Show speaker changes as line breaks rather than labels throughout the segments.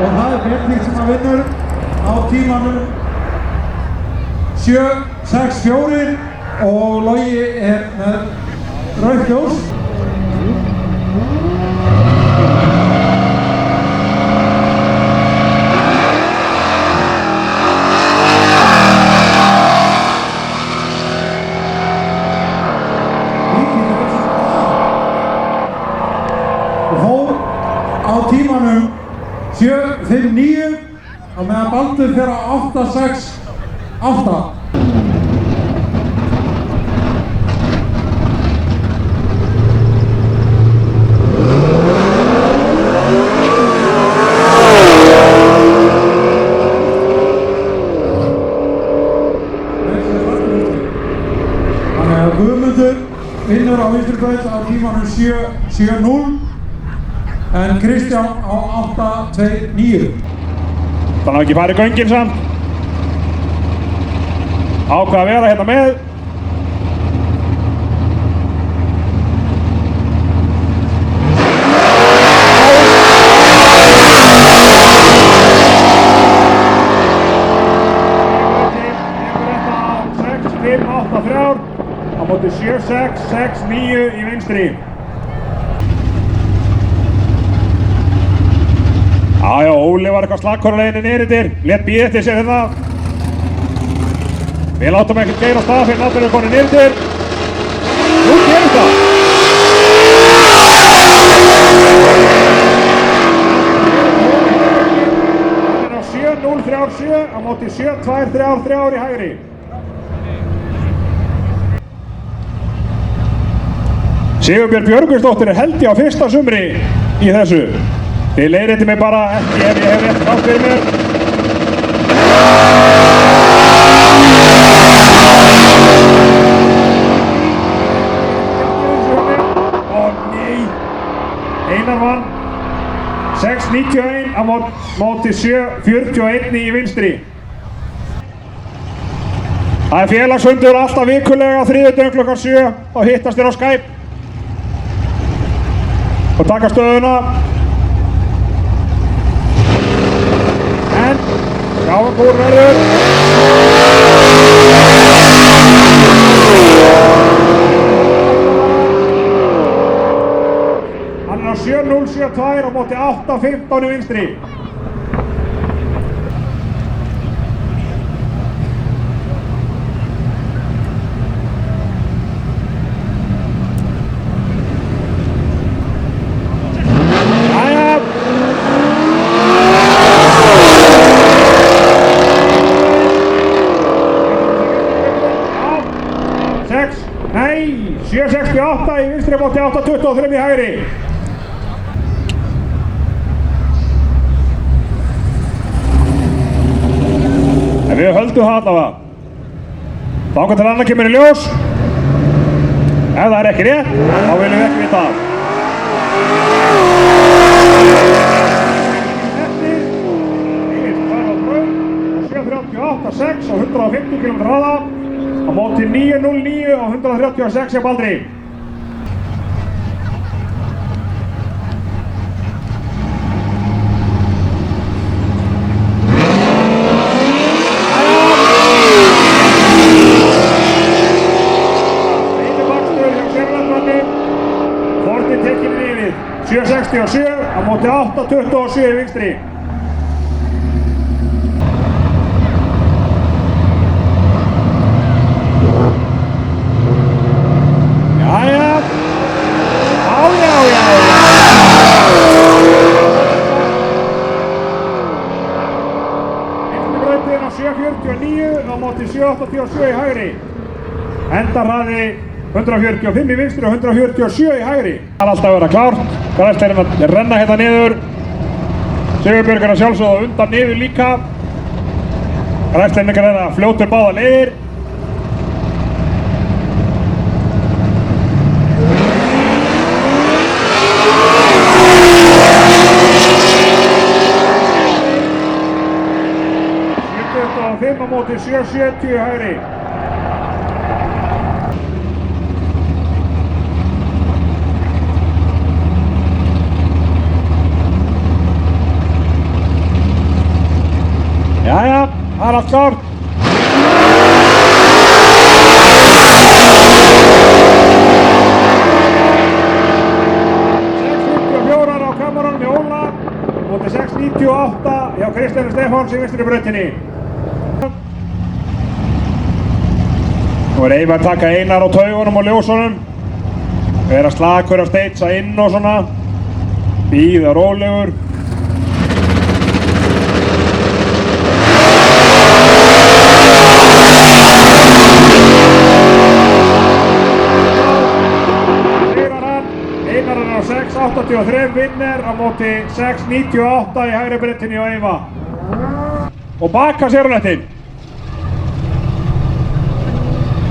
og það Benedikt sem vinnur á tímanum 7.64 og Logi með rautt ljós. Á tímanum 7.59 á meðan Baldur fer á 8.68. Þannig að Guðmundur vinnur á vinstri braut á tímanum 7.70 en Kristján á 8.29.
Þannig að ekki farið göngin samt. Ákvað að vera hérna með. Tekur þetta á 6.5.8.3 á móti 7.6.6.9 í vinstri. Jájá, Óli var eitthvað slakkur á leiðinni niður yfir, lét bíða eftir sér hérna. Við látum ekkert geyra á stað fyrir náttúrulega konið niður yfir. Nú gerist það! Það er á 7.037 á móti 7.2.3.3 í hægri. Sigurbjörg Björgvinsdóttir er held ég á fyrsta sumri í þessu. Þið leiðréttið mig bara ekki ef ég hef rétt rátt fyrir mér. Ó nei! Einar vann 6.91 á móti 7.41 í vinstri. Það er félagsfundur alltaf vikulega á þriðjudögum klukkan 7 og hittast þér á Skype og taka stöðuna. Sjáum hvor verður. Hann er á 7.072 á móti 8.15 í vinstri. Nei, 7.68 í vinstri móti 8.23 í hægri. En við höldum það allavega. Þangað til annar kemur í ljós. Ef það er ekki rétt, þá viljum við ekki vita það. Egil Karl Braun á 7.38.6 á 150 km hraða. Á móti 9.09 á 136 hjá Baldri. Einu bakstur hjá Sérlandsmanni. Forti tekinn yfir 7.67 á móti 8.27 í vinstri. Á 7.49 á móti 7.87 í hægri. Endarhraði 145 í vinstri og 147 í hægri. Það er alltaf að vera klárt. Græsleirinn að renna hérna niður. Sigurbjörg er að sjálfsögða undan niður líka. Græsleirinn er að fljótur báða leiðir. Á móti 7.70 í hægri. Einar allt klárt. á kamerunum í Óla móti 6.98 hjá Kristjáni Stefáns í vinstri brautinni. Nú Eyvi að taka Einar á taugunum og ljósunum. Vera slakur að steitsa inn og svona. Bíða rólegur. Einar er á 6.83 vinner á móti 6.98 í hægri brautinni á Eyva. Og baka sérunettin.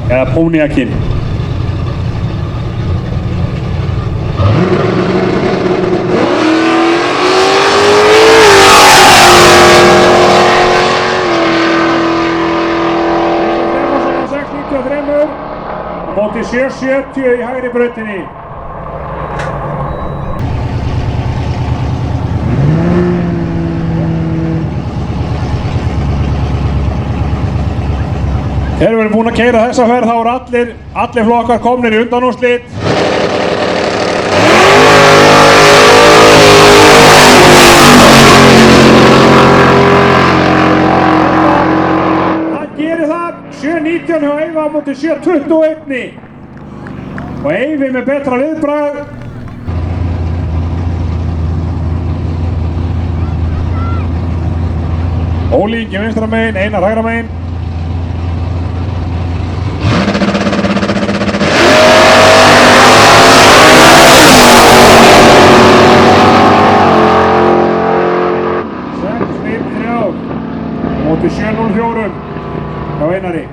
Eða Póniakinn. Stefánsson á 6.93 á móti 7.70 í hægri brautinni. Þegar við erum búin að keyra þessa ferð þá eru allir flokkar komnir í undanúrslit. Það gerir það 7.19 hjá Eyva á móti 7.21 og Eyvi með betra viðbragð. Óli Ingi vinstra megin, Einar hægra megin. Móti 7.04 hjá Einari.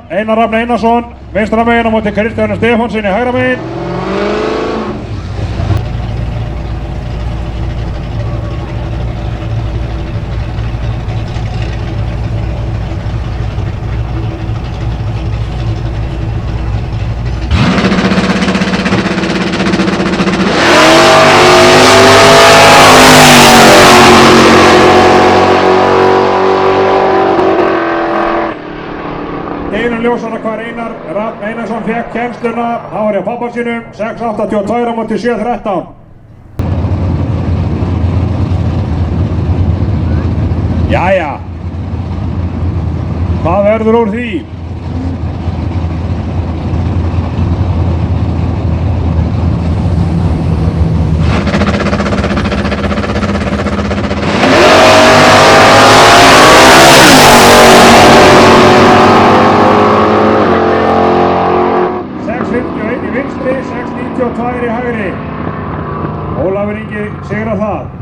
Einar Rafn Einarsson vinstra megin á móti Kristjáni Stefánsson í hægra megin. Ljósana hvar Einar Rafn Einarsson fekk kemsluna, það var hjá pappa sínum, 6.82 á móti 7.13. Jæja, hvað verður úr því? Ólafur Ingi sigrar það.